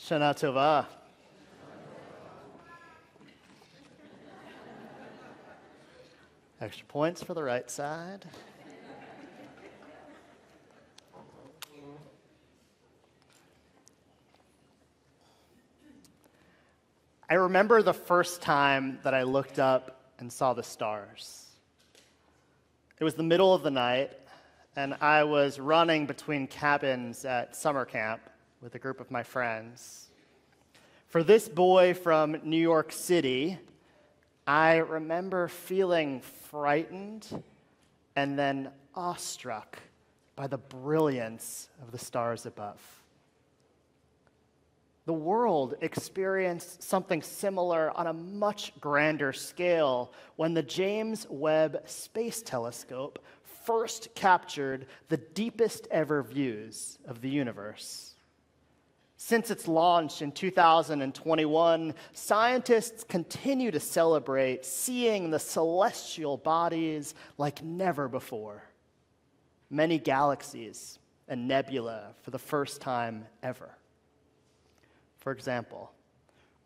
Shana Tova. Extra points for the right side. I remember the first time that I looked up and saw the stars. It was the middle of the night, and I was running between cabins at summer camp with a group of my friends. For this boy from New York City, I remember feeling frightened and then awestruck by the brilliance of the stars above. The world experienced something similar on a much grander scale when the James Webb Space Telescope first captured the deepest ever views of the universe. Since its launch in 2021, scientists continue to celebrate seeing the celestial bodies like never before. Many galaxies and nebula for the first time ever. For example,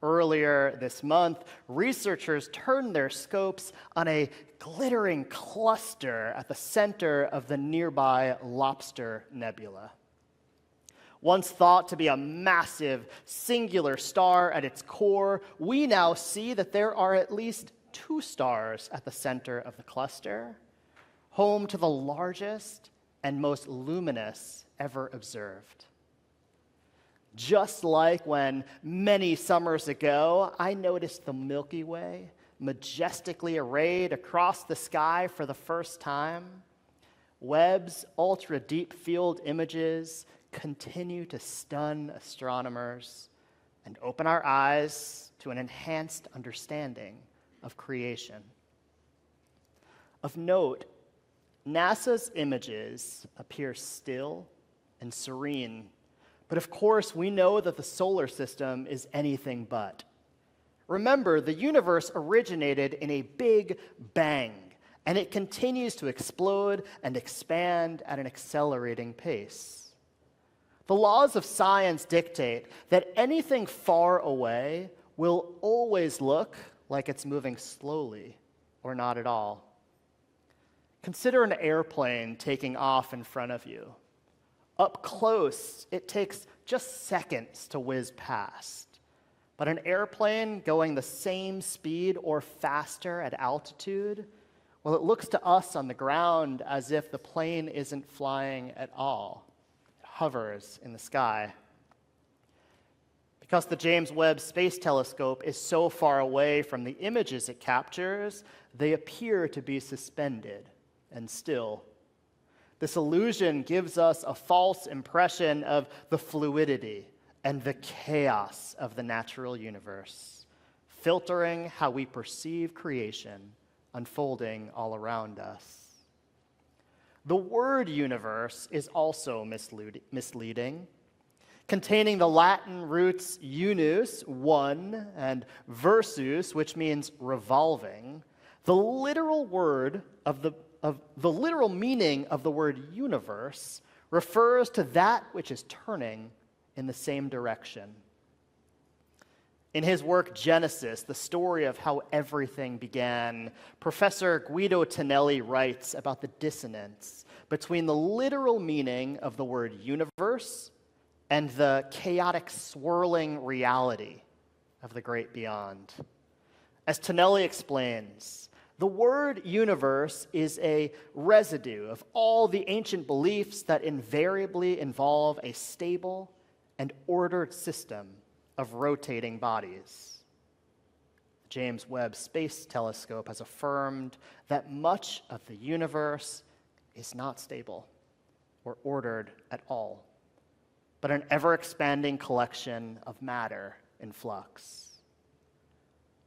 earlier this month, researchers turned their scopes on a glittering cluster at the center of the nearby Lobster Nebula. Once thought to be a massive, singular star at its core, we now see that there are at least two stars at the center of the cluster, home to the largest and most luminous ever observed. Just like when many summers ago, I noticed the Milky Way majestically arrayed across the sky for the first time, Webb's ultra-deep field images continue to stun astronomers and open our eyes to an enhanced understanding of creation. Of note, NASA's images appear still and serene. But of course, we know that the solar system is anything but. Remember, the universe originated in a big bang, and it continues to explode and expand at an accelerating pace. The laws of science dictate that anything far away will always look like it's moving slowly or not at all. Consider an airplane taking off in front of you. Up close, it takes just seconds to whiz past. But an airplane going the same speed or faster at altitude, well, it looks to us on the ground as if the plane isn't flying at all. It hovers in the sky. Because the James Webb Space Telescope is so far away from the images it captures, they appear to be suspended and still. This illusion gives us a false impression of the fluidity and the chaos of the natural universe, filtering how we perceive creation unfolding all around us. The word universe is also misleading. Containing the Latin roots unus, one, and versus, which means revolving, the literal meaning of the word universe refers to that which is turning in the same direction. In his work Genesis, the story of how everything began, Professor Guido Tonelli writes about the dissonance between the literal meaning of the word universe and the chaotic swirling reality of the great beyond. As Tonelli explains, the word universe is a residue of all the ancient beliefs that invariably involve a stable and ordered system of rotating bodies. The James Webb Space Telescope has affirmed that much of the universe is not stable or ordered at all, but an ever-expanding collection of matter in flux.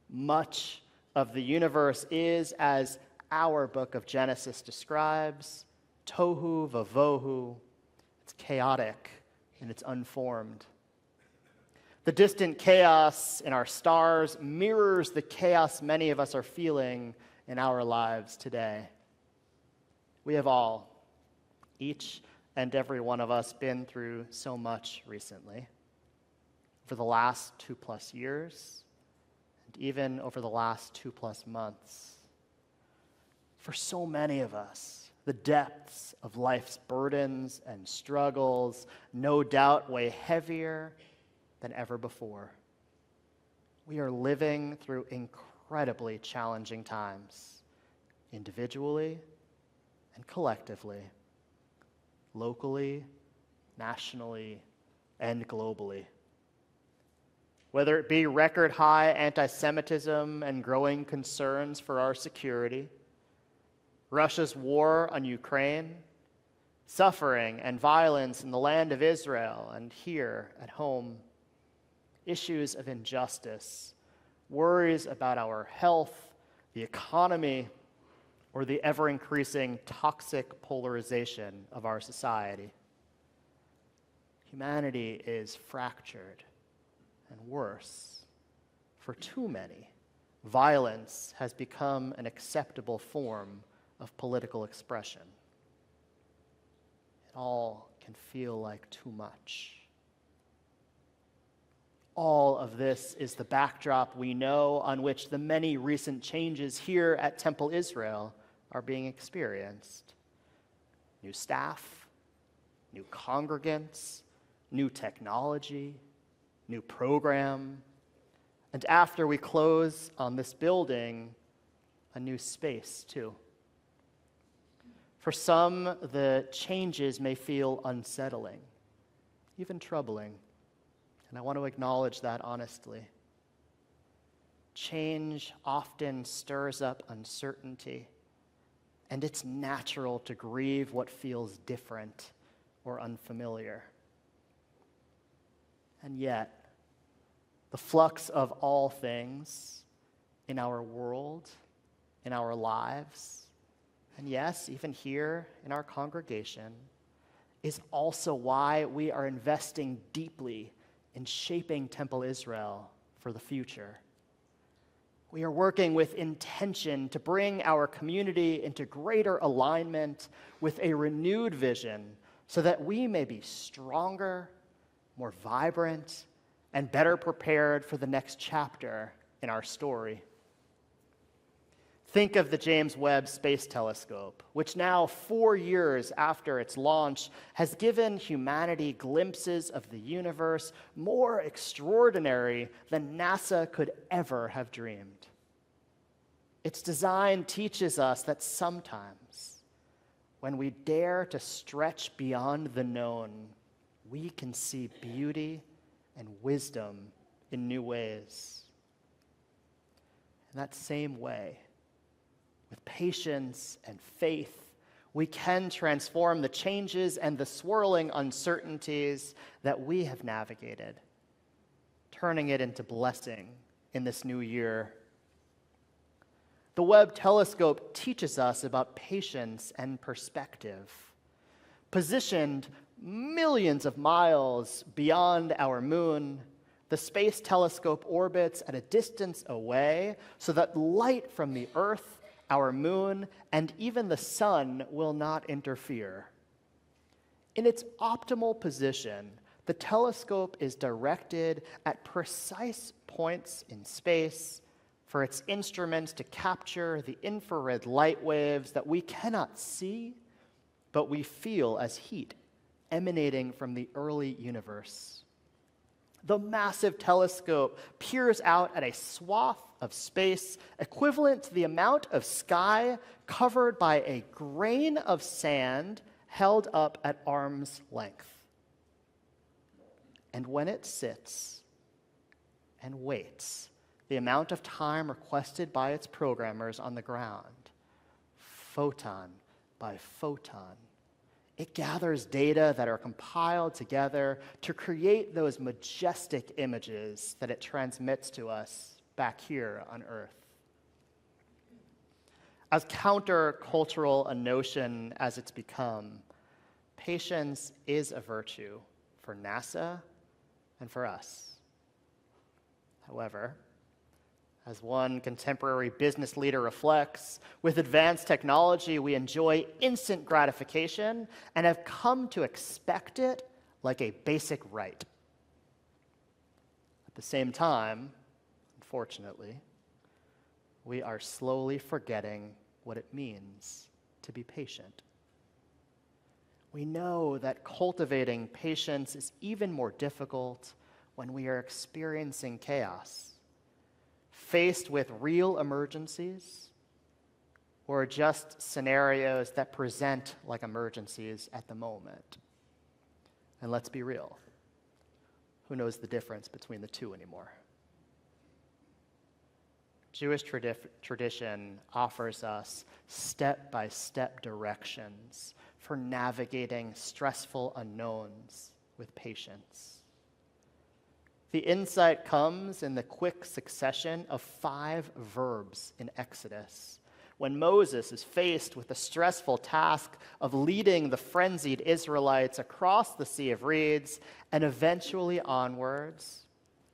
Much of the universe is, as our book of Genesis describes, tohu vavohu. It's chaotic and it's unformed. The distant chaos in our stars mirrors the chaos many of us are feeling in our lives today. We have all, each and every one of us, been through so much recently. for the last 2+ years, and even over the last 2+ months. For so many of us, the depths of life's burdens and struggles no doubt weigh heavier than ever before. We are living through incredibly challenging times, individually and collectively, locally, nationally, and globally. Whether it be record high anti-Semitism and growing concerns for our security, Russia's war on Ukraine, suffering and violence in the land of Israel and here at home, issues of injustice, worries about our health, the economy, or the ever-increasing toxic polarization of our society. Humanity is fractured, and worse, for too many, violence has become an acceptable form of political expression. It all can feel like too much. All of this is the backdrop we know on which the many recent changes here at Temple Israel are being experienced. New staff, new congregants, new technology, new program, and after we close on this building, a new space too. For some, the changes may feel unsettling, even troubling, and I want to acknowledge that honestly. Change often stirs up uncertainty, and it's natural to grieve what feels different or unfamiliar. And yet, the flux of all things in our world, in our lives, and yes, even here in our congregation, is also why we are investing deeply in shaping Temple Israel for the future. We are working with intention to bring our community into greater alignment with a renewed vision so that we may be stronger, more vibrant, and better prepared for the next chapter in our story. Think of the James Webb Space Telescope, which now, 4 years after its launch, has given humanity glimpses of the universe more extraordinary than NASA could ever have dreamed. Its design teaches us that sometimes, when we dare to stretch beyond the known, we can see beauty and wisdom in new ways. In that same way, with patience and faith, we can transform the changes and the swirling uncertainties that we have navigated, turning it into blessing in this new year. The Webb telescope teaches us about patience and perspective. Positioned millions of miles beyond our moon, the space telescope orbits at a distance away so that light from the Earth, our moon, and even the sun will not interfere. In its optimal position, the telescope is directed at precise points in space for its instruments to capture the infrared light waves that we cannot see, but we feel as heat emanating from the early universe. The massive telescope peers out at a swath of space equivalent to the amount of sky covered by a grain of sand held up at arm's length. And when it sits and waits the amount of time requested by its programmers on the ground, photon by photon, it gathers data that are compiled together to create those majestic images that it transmits to us back here on Earth. As countercultural a notion as it's become, patience is a virtue for NASA and for us. However, as one contemporary business leader reflects, with advanced technology, we enjoy instant gratification and have come to expect it like a basic right. At the same time, unfortunately, we are slowly forgetting what it means to be patient. We know that cultivating patience is even more difficult when we are experiencing chaos, faced with real emergencies, or just scenarios that present like emergencies at the moment. And let's be real, who knows the difference between the two anymore? Jewish tradition offers us step-by-step directions for navigating stressful unknowns with patience. The insight comes in the quick succession of 5 verbs in Exodus, when Moses is faced with the stressful task of leading the frenzied Israelites across the Sea of Reeds and eventually onwards,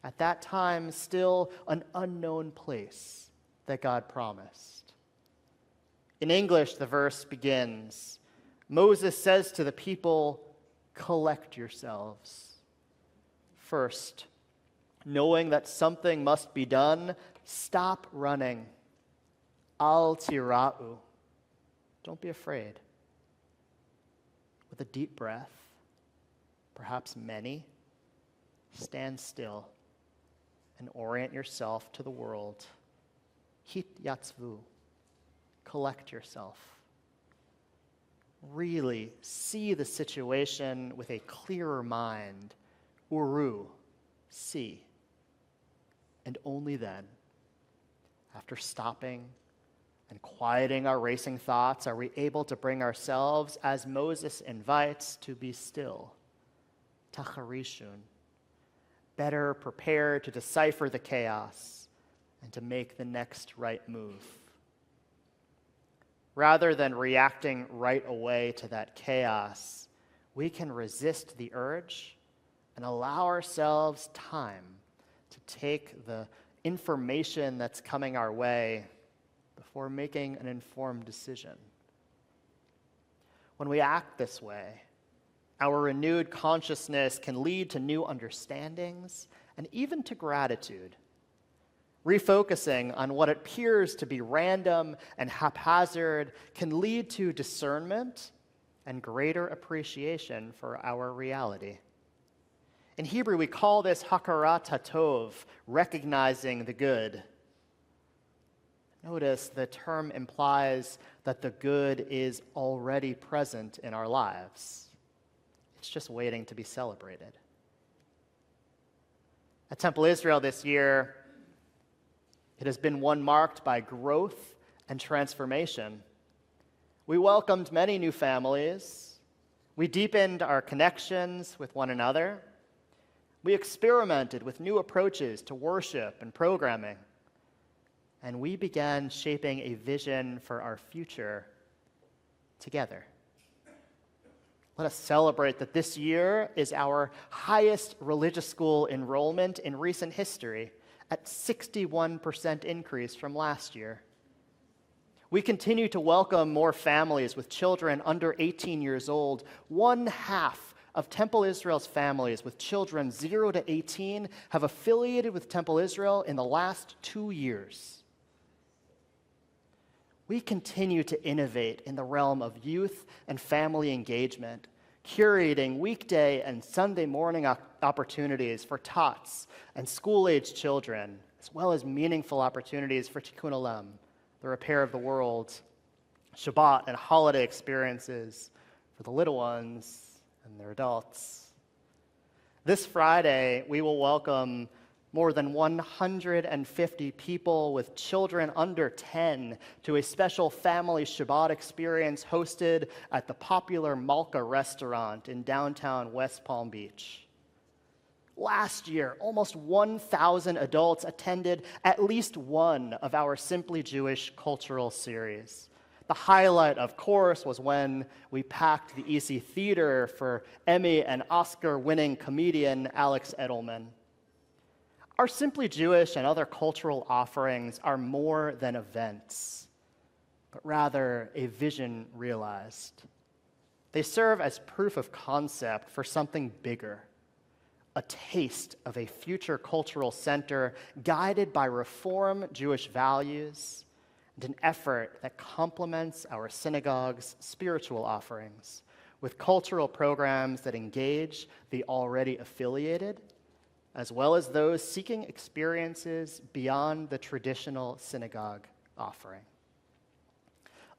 at that time still an unknown place that God promised. In English, the verse begins, Moses says to the people, collect yourselves. First, knowing that something must be done, stop running. Al tira'u. Don't be afraid. With a deep breath, perhaps many, stand still and orient yourself to the world. Hit yatzvu. Collect yourself. Really see the situation with a clearer mind. Uru. See. And only then, after stopping and quieting our racing thoughts, are we able to bring ourselves, as Moses invites, to be still. Tacharishun. Better prepared to decipher the chaos and to make the next right move. Rather than reacting right away to that chaos, we can resist the urge and allow ourselves time to take the information that's coming our way before making an informed decision. When we act this way, our renewed consciousness can lead to new understandings and even to gratitude. Refocusing on what appears to be random and haphazard can lead to discernment and greater appreciation for our reality. In Hebrew, we call this hakarat hatov, recognizing the good. Notice the term implies that the good is already present in our lives. It's just waiting to be celebrated. At Temple Israel this year, it has been one marked by growth and transformation. We welcomed many new families. We deepened our connections with one another. We experimented with new approaches to worship and programming. And we began shaping a vision for our future together. Let us celebrate that this year is our highest religious school enrollment in recent history, at 61% increase from last year. We continue to welcome more families with children under 18 years old. 1/2 of Temple Israel's families with children 0 to 18 have affiliated with Temple Israel in the last 2 years. We continue to innovate in the realm of youth and family engagement, curating weekday and Sunday morning opportunities for tots and school-age children, as well as meaningful opportunities for Tikkun Olam, the repair of the world, Shabbat and holiday experiences for the little ones and their adults. This Friday, we will welcome more than 150 people with children under 10 to a special family Shabbat experience hosted at the popular Malka restaurant in downtown West Palm Beach. Last year, almost 1,000 adults attended at least one of our Simply Jewish cultural series. The highlight, of course, was when we packed the EC Theater for Emmy and Oscar-winning comedian Alex Edelman. Our Simply Jewish and other cultural offerings are more than events, but rather a vision realized. They serve as proof of concept for something bigger, a taste of a future cultural center guided by Reform Jewish values and an effort that complements our synagogue's spiritual offerings with cultural programs that engage the already affiliated, as well as those seeking experiences beyond the traditional synagogue offering.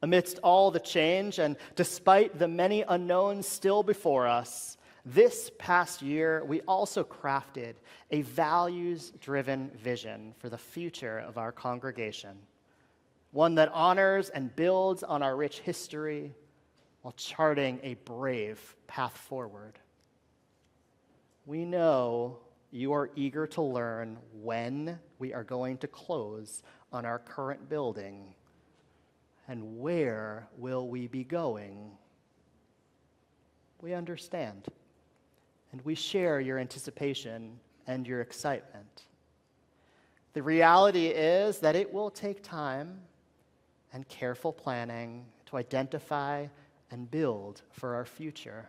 Amidst all the change, and despite the many unknowns still before us, this past year, we also crafted a values-driven vision for the future of our congregation, one that honors and builds on our rich history while charting a brave path forward. We know you are eager to learn when we are going to close on our current building and where will we be going. We understand, and we share your anticipation and your excitement. The reality is that it will take time and careful planning to identify and build for our future.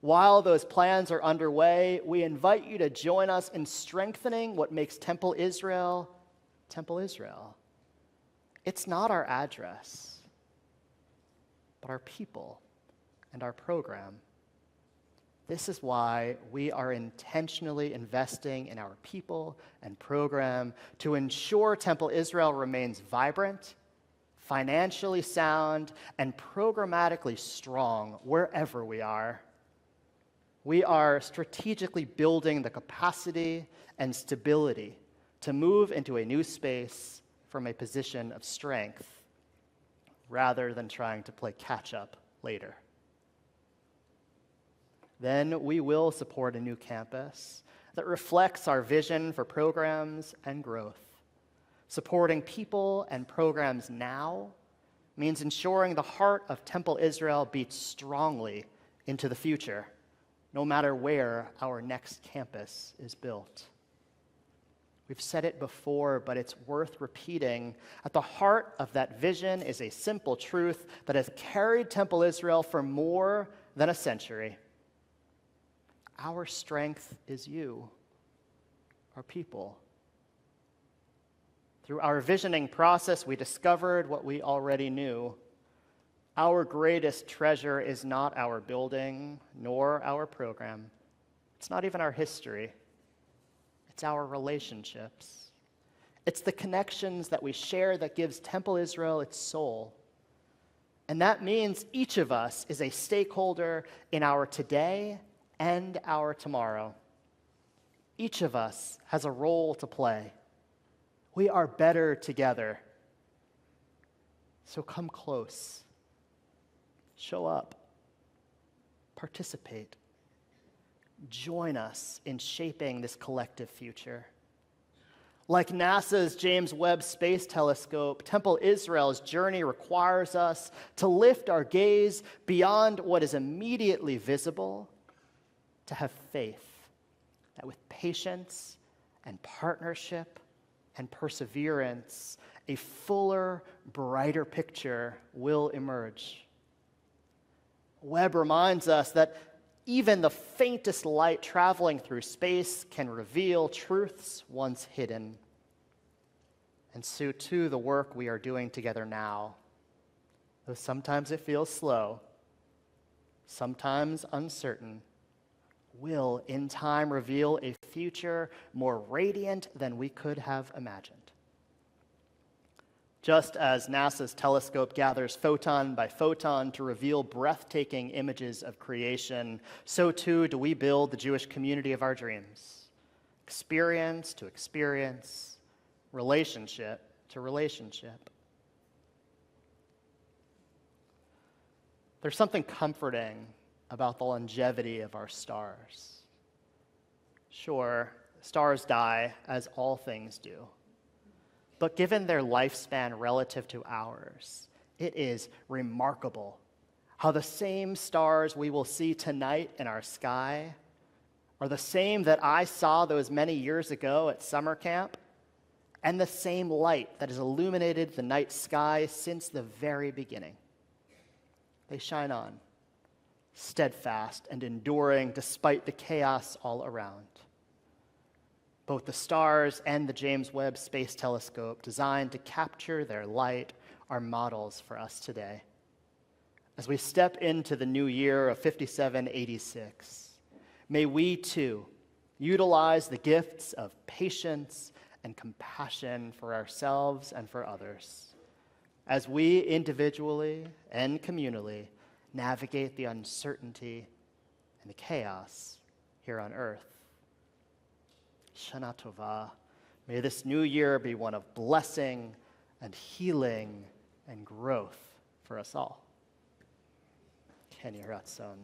While those plans are underway, we invite you to join us in strengthening what makes Temple Israel, Temple Israel. It's not our address, but our people and our program. This is why we are intentionally investing in our people and program to ensure Temple Israel remains vibrant, financially sound, and programmatically strong wherever we are. We are strategically building the capacity and stability to move into a new space from a position of strength rather than trying to play catch-up later. Then we will support a new campus that reflects our vision for programs and growth. Supporting people and programs now means ensuring the heart of Temple Israel beats strongly into the future, no matter where our next campus is built. We've said it before, but it's worth repeating. At the heart of that vision is a simple truth that has carried Temple Israel for more than a century. Our strength is you, our people. Through our visioning process, we discovered what we already knew. Our greatest treasure is not our building, nor our program. It's not even our history. It's our relationships. It's the connections that we share that gives Temple Israel its soul. And that means each of us is a stakeholder in our today and our tomorrow. Each of us has a role to play. We are better together. So come close. Show up. Participate. Join us in shaping this collective future. Like NASA's James Webb Space Telescope, Temple Israel's journey requires us to lift our gaze beyond what is immediately visible, to have faith that with patience and partnership and perseverance, a fuller, brighter picture will emerge. Webb reminds us that even the faintest light traveling through space can reveal truths once hidden. And so too the work we are doing together now, though sometimes it feels slow, sometimes uncertain, will in time reveal a future more radiant than we could have imagined. Just as NASA's telescope gathers photon by photon to reveal breathtaking images of creation, so too do we build the Jewish community of our dreams. Experience to experience, relationship to relationship. There's something comforting about the longevity of our stars. Sure, stars die, as all things do. But given their lifespan relative to ours, it is remarkable how the same stars we will see tonight in our sky are the same that I saw those many years ago at summer camp, and the same light that has illuminated the night sky since the very beginning. They shine on, steadfast and enduring despite the chaos all around. Both the stars and the James Webb Space Telescope, designed to capture their light, are models for us today. As we step into the new year of 5786, may we too utilize the gifts of patience and compassion for ourselves and for others, as we individually and communally navigate the uncertainty and the chaos here on earth. Shana Tova. May this new year be one of blessing and healing and growth for us all. Ken Ratzon.